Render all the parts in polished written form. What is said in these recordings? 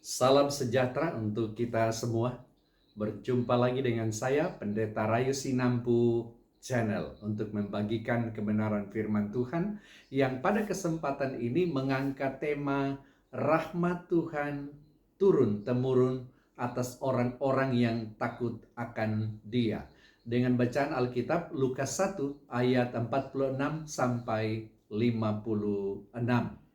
Salam sejahtera untuk kita semua. Berjumpa lagi dengan saya, Pendeta Rayu Sinampu Channel, untuk membagikan kebenaran firman Tuhan yang pada kesempatan ini mengangkat tema rahmat Tuhan turun-temurun atas orang-orang yang takut akan Dia. Dengan bacaan Alkitab Lukas 1 ayat 46 sampai 56.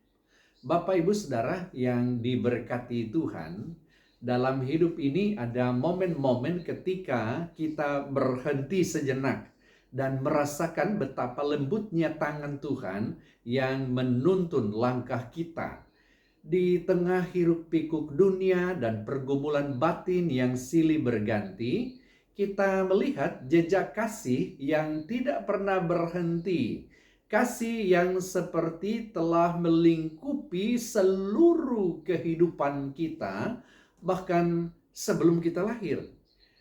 Bapak Ibu Saudara yang diberkati Tuhan, dalam hidup ini ada momen-momen ketika kita berhenti sejenak dan merasakan betapa lembutnya tangan Tuhan yang menuntun langkah kita. Di tengah hiruk pikuk dunia dan pergumulan batin yang silih berganti, kita melihat jejak kasih yang tidak pernah berhenti. Kasih yang seperti telah melingkupi seluruh kehidupan kita, bahkan sebelum kita lahir.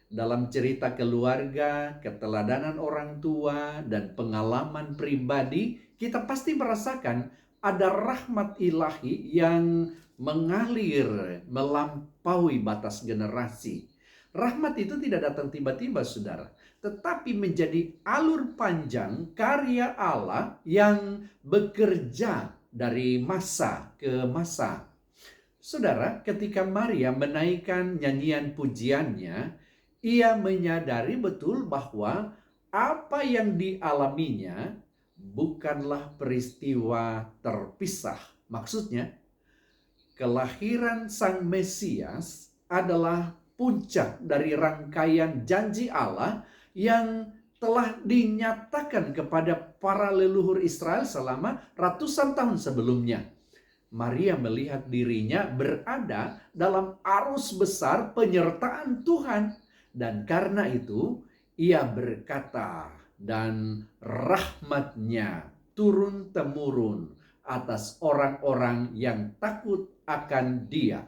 Dalam cerita keluarga, keteladanan orang tua, dan pengalaman pribadi, kita pasti merasakan ada rahmat ilahi yang mengalir melampaui batas generasi. Rahmat itu tidak datang tiba-tiba, saudara, tetapi menjadi alur panjang karya Allah yang bekerja dari masa ke masa. Saudara, ketika Maria menaikkan nyanyian pujiannya, ia menyadari betul bahwa apa yang dialaminya bukanlah peristiwa terpisah. Maksudnya, kelahiran Sang Mesias adalah puncak dari rangkaian janji Allah yang telah dinyatakan kepada para leluhur Israel selama ratusan tahun sebelumnya. Maria melihat dirinya berada dalam arus besar penyertaan Tuhan, dan karena itu ia berkata, dan rahmat-Nya turun-temurun atas orang-orang yang takut akan Dia.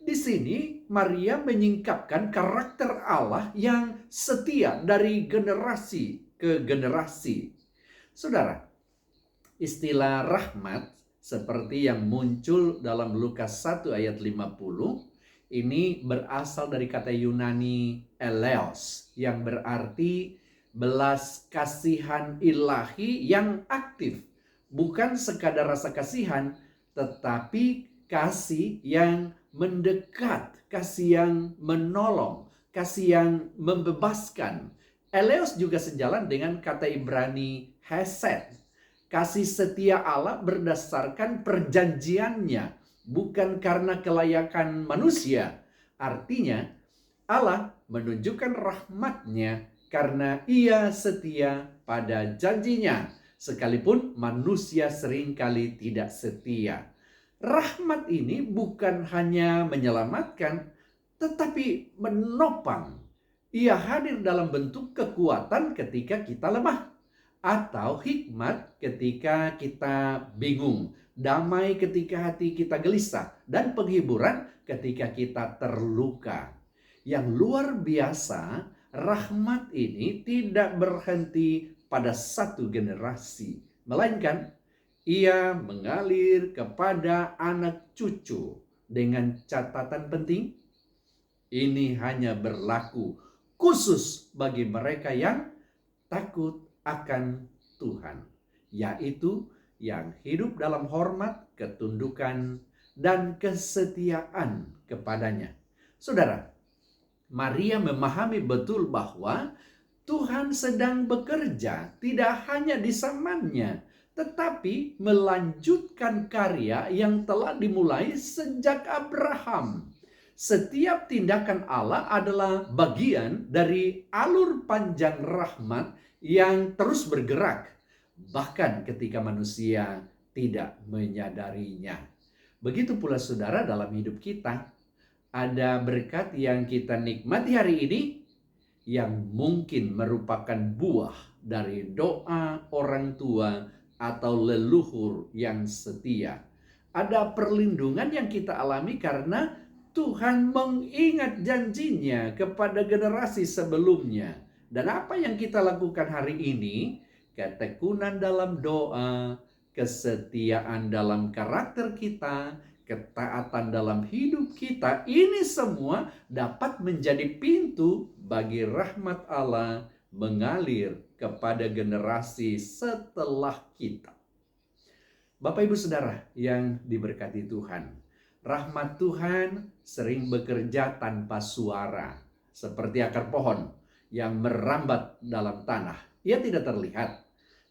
Di sini Maria menyingkapkan karakter Allah yang setia dari generasi ke generasi. Saudara, istilah rahmat seperti yang muncul dalam Lukas 1 ayat 50 ini berasal dari kata Yunani eleos, yang berarti belas kasihan ilahi yang aktif. Bukan sekadar rasa kasihan, tetapi kasih yang mendekat, kasih yang menolong, kasih yang membebaskan. Eleos juga sejalan dengan kata Ibrani hesed. Kasih setia Allah berdasarkan perjanjiannya, bukan karena kelayakan manusia. Artinya, Allah menunjukkan rahmat-Nya karena Ia setia pada janjinya, sekalipun manusia seringkali tidak setia. Rahmat ini bukan hanya menyelamatkan, tetapi menopang. Ia hadir dalam bentuk kekuatan ketika kita lemah, atau hikmat ketika kita bingung, damai ketika hati kita gelisah, dan penghiburan ketika kita terluka. Yang luar biasa, rahmat ini tidak berhenti pada satu generasi, melainkan ia mengalir kepada anak cucu dengan catatan penting. Ini hanya berlaku khusus bagi mereka yang takut akan Tuhan, yaitu yang hidup dalam hormat, ketundukan, dan kesetiaan kepadanya. Saudara, Maria memahami betul bahwa Tuhan sedang bekerja tidak hanya di zamannya, tetapi melanjutkan karya yang telah dimulai sejak Abraham. Setiap tindakan Allah adalah bagian dari alur panjang rahmat yang terus bergerak, bahkan ketika manusia tidak menyadarinya. Begitu pula saudara, dalam hidup kita ada berkat yang kita nikmati hari ini yang mungkin merupakan buah dari doa orang tua atau leluhur yang setia. Ada perlindungan yang kita alami karena Tuhan mengingat janjinya kepada generasi sebelumnya. Dan apa yang kita lakukan hari ini, ketekunan dalam doa, kesetiaan dalam karakter kita, ketaatan dalam hidup kita, ini semua dapat menjadi pintu bagi rahmat Allah mengalir kepada generasi setelah kita. Bapak Ibu Saudara yang diberkati Tuhan, rahmat Tuhan sering bekerja tanpa suara, seperti akar pohon yang merambat dalam tanah. Ia tidak terlihat,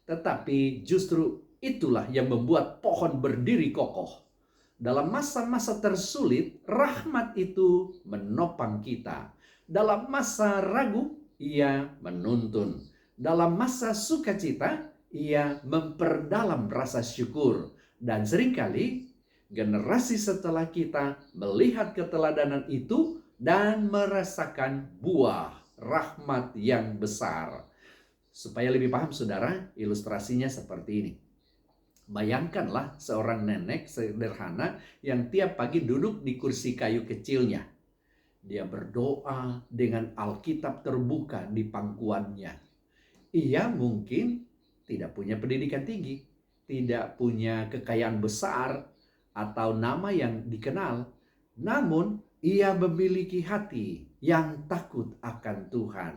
tetapi justru itulah yang membuat pohon berdiri kokoh. Dalam masa-masa tersulit, rahmat itu menopang kita. Dalam masa ragu, ia menuntun. Dalam masa sukacita, ia memperdalam rasa syukur. Dan seringkali generasi setelah kita melihat keteladanan itu dan merasakan buah rahmat yang besar. Supaya lebih paham saudara, ilustrasinya seperti ini. Bayangkanlah seorang nenek sederhana yang tiap pagi duduk di kursi kayu kecilnya. Dia berdoa dengan Alkitab terbuka di pangkuannya. Ia mungkin tidak punya pendidikan tinggi, tidak punya kekayaan besar, atau nama yang dikenal. Namun, ia memiliki hati yang takut akan Tuhan.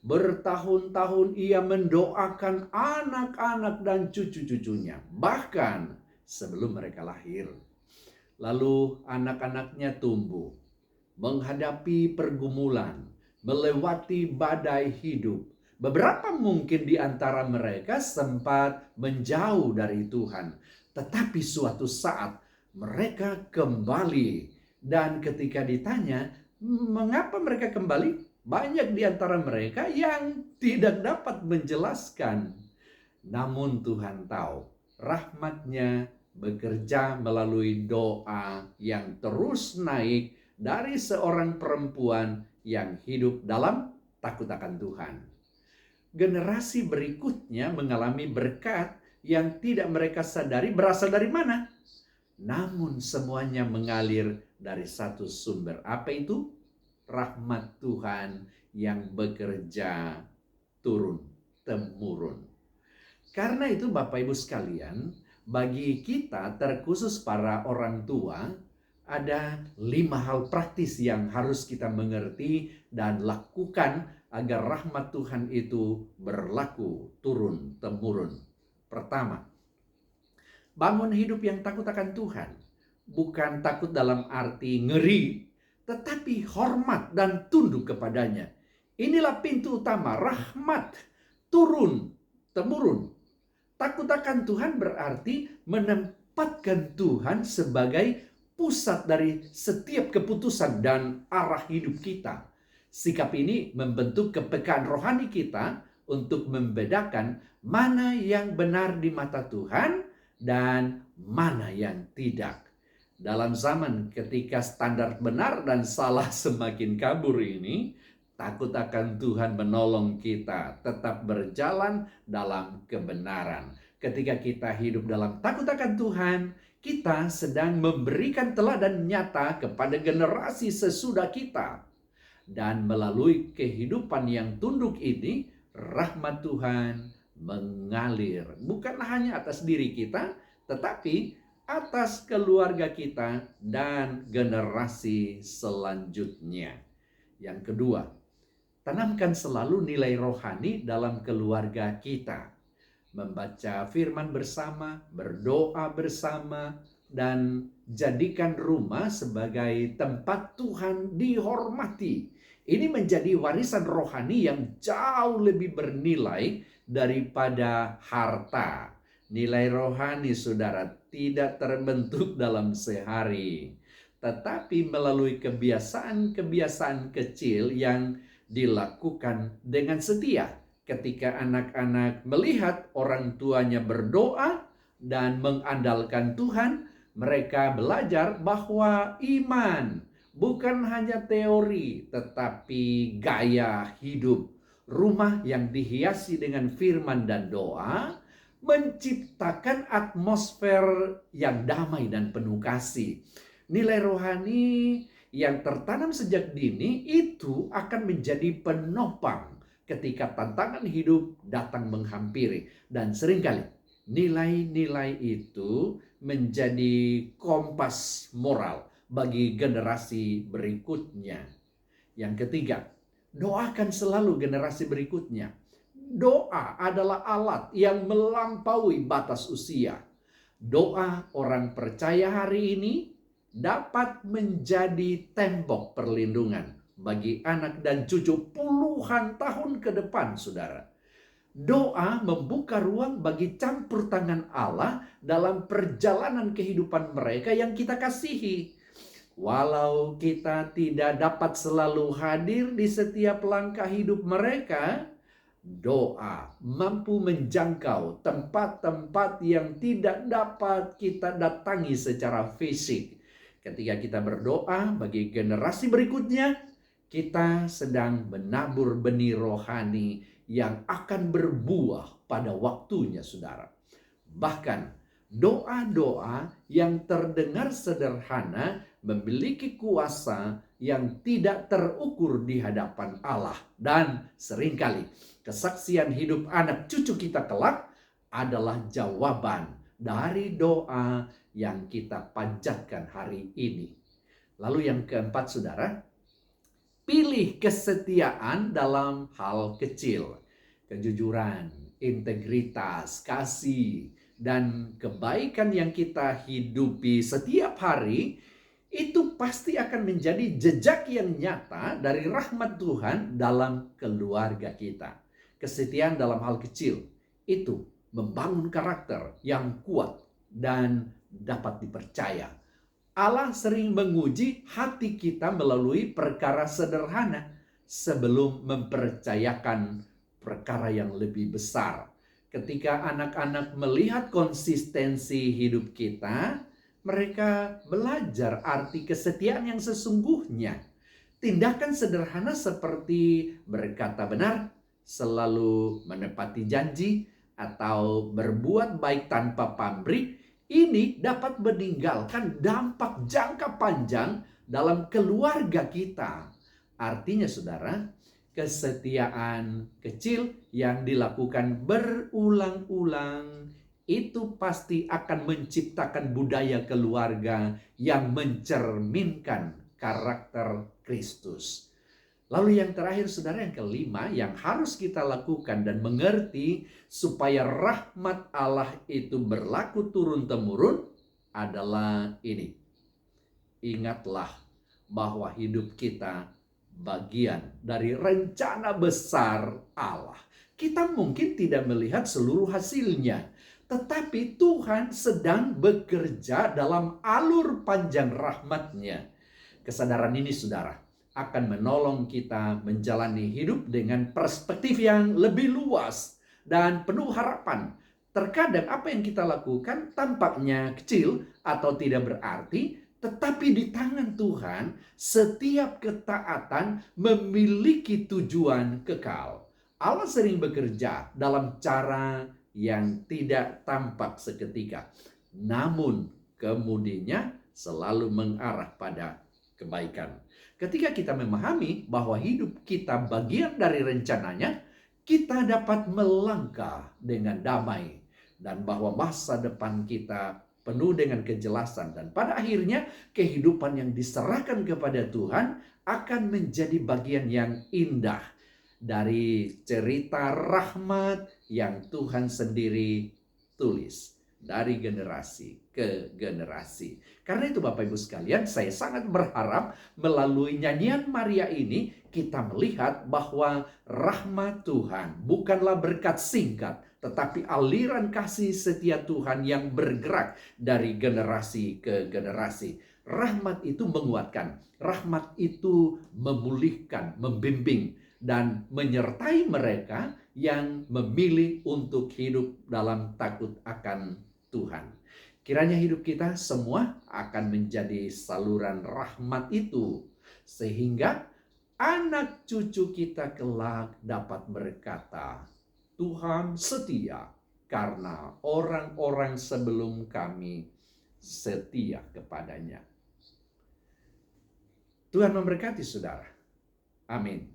Bertahun-tahun ia mendoakan anak-anak dan cucu-cucunya, bahkan sebelum mereka lahir. Lalu anak-anaknya tumbuh, menghadapi pergumulan, melewati badai hidup. Beberapa mungkin di antara mereka sempat menjauh dari Tuhan. Tetapi suatu saat mereka kembali. Dan ketika ditanya, mengapa mereka kembali? Banyak di antara mereka yang tidak dapat menjelaskan. Namun Tuhan tahu, rahmat-Nya bekerja melalui doa yang terus naik dari seorang perempuan yang hidup dalam takut akan Tuhan. Generasi berikutnya mengalami berkat yang tidak mereka sadari berasal dari mana. Namun semuanya mengalir dari satu sumber. Apa itu? Rahmat Tuhan yang bekerja turun-temurun. Karena itu Bapak Ibu sekalian, bagi kita terkhusus para orang tua, ada 5 hal praktis yang harus kita mengerti dan lakukan agar rahmat Tuhan itu berlaku turun-temurun. Pertama, bangun hidup yang takut akan Tuhan. Bukan takut dalam arti ngeri, tetapi hormat dan tunduk kepadanya. Inilah pintu utama rahmat turun-temurun. Takut akan Tuhan berarti menempatkan Tuhan sebagai pusat dari setiap keputusan dan arah hidup kita. Sikap ini membentuk kepekaan rohani kita untuk membedakan mana yang benar di mata Tuhan dan mana yang tidak. Dalam zaman ketika standar benar dan salah semakin kabur ini, takut akan Tuhan menolong kita tetap berjalan dalam kebenaran. Ketika kita hidup dalam takut akan Tuhan, kita sedang memberikan teladan nyata kepada generasi sesudah kita. Dan melalui kehidupan yang tunduk ini, rahmat Tuhan mengalir. Bukan hanya atas diri kita, tetapi atas keluarga kita dan generasi selanjutnya. Yang kedua, tanamkan selalu nilai rohani dalam keluarga kita. Membaca firman bersama, berdoa bersama, dan jadikan rumah sebagai tempat Tuhan dihormati. Ini menjadi warisan rohani yang jauh lebih bernilai daripada harta. Nilai rohani, saudara, tidak terbentuk dalam sehari, tetapi melalui kebiasaan-kebiasaan kecil yang dilakukan dengan setia. Ketika anak-anak melihat orang tuanya berdoa dan mengandalkan Tuhan, mereka belajar bahwa iman bukan hanya teori, tetapi gaya hidup. Rumah yang dihiasi dengan firman dan doa menciptakan atmosfer yang damai dan penuh kasih. Nilai rohani yang tertanam sejak dini itu akan menjadi penopang ketika tantangan hidup datang menghampiri. Dan seringkali nilai-nilai itu menjadi kompas moral bagi generasi berikutnya. Yang ketiga, doakan selalu generasi berikutnya. Doa adalah alat yang melampaui batas usia. Doa orang percaya hari ini dapat menjadi tembok perlindungan bagi anak dan cucu puluhan tahun ke depan, saudara. Doa membuka ruang bagi campur tangan Allah dalam perjalanan kehidupan mereka yang kita kasihi. Walau kita tidak dapat selalu hadir di setiap langkah hidup mereka, doa mampu menjangkau tempat-tempat yang tidak dapat kita datangi secara fisik. Ketika kita berdoa bagi generasi berikutnya, kita sedang menabur benih rohani yang akan berbuah pada waktunya, saudara. Bahkan doa-doa yang terdengar sederhana memiliki kuasa yang tidak terukur di hadapan Allah. Dan seringkali kesaksian hidup anak cucu kita kelak adalah jawaban dari doa yang kita panjatkan hari ini. Lalu yang keempat, saudara, pilih kesetiaan dalam hal kecil. Kejujuran, integritas, kasih, dan kebaikan yang kita hidupi setiap hari itu pasti akan menjadi jejak yang nyata dari rahmat Tuhan dalam keluarga kita. Kesetiaan dalam hal kecil itu membangun karakter yang kuat dan dapat dipercaya. Allah sering menguji hati kita melalui perkara sederhana sebelum mempercayakan perkara yang lebih besar. Ketika anak-anak melihat konsistensi hidup kita, mereka belajar arti kesetiaan yang sesungguhnya. Tindakan sederhana seperti berkata benar, selalu menepati janji, atau berbuat baik tanpa pamrih, ini dapat meninggalkan dampak jangka panjang dalam keluarga kita. Artinya, saudara, kesetiaan kecil yang dilakukan berulang-ulang itu pasti akan menciptakan budaya keluarga yang mencerminkan karakter Kristus. Lalu yang terakhir, saudara, yang kelima yang harus kita lakukan dan mengerti supaya rahmat Allah itu berlaku turun-temurun adalah ini. Ingatlah bahwa hidup kita bagian dari rencana besar Allah. Kita mungkin tidak melihat seluruh hasilnya, tetapi Tuhan sedang bekerja dalam alur panjang rahmat-Nya. Kesadaran ini, saudara, akan menolong kita menjalani hidup dengan perspektif yang lebih luas dan penuh harapan. Terkadang apa yang kita lakukan tampaknya kecil atau tidak berarti, tetapi di tangan Tuhan setiap ketaatan memiliki tujuan kekal. Allah sering bekerja dalam cara yang tidak tampak seketika, namun kemudiannya selalu mengarah pada kebaikan. Ketika kita memahami bahwa hidup kita bagian dari rencananya, kita dapat melangkah dengan damai dan bahwa masa depan kita penuh dengan kejelasan, dan pada akhirnya kehidupan yang diserahkan kepada Tuhan akan menjadi bagian yang indah dari cerita rahmat yang Tuhan sendiri tulis dari generasi ke generasi. Karena itu Bapak Ibu sekalian, saya sangat berharap melalui nyanyian Maria ini kita melihat bahwa rahmat Tuhan bukanlah berkat singkat, tetapi aliran kasih setia Tuhan yang bergerak dari generasi ke generasi. Rahmat itu menguatkan, rahmat itu memulihkan, membimbing, dan menyertai mereka yang memilih untuk hidup dalam takut akan Tuhan. Kiranya hidup kita semua akan menjadi saluran rahmat itu, sehingga anak cucu kita kelak dapat berkata, Tuhan setia karena orang-orang sebelum kami setia kepadanya. Tuhan memberkati saudara. Amin.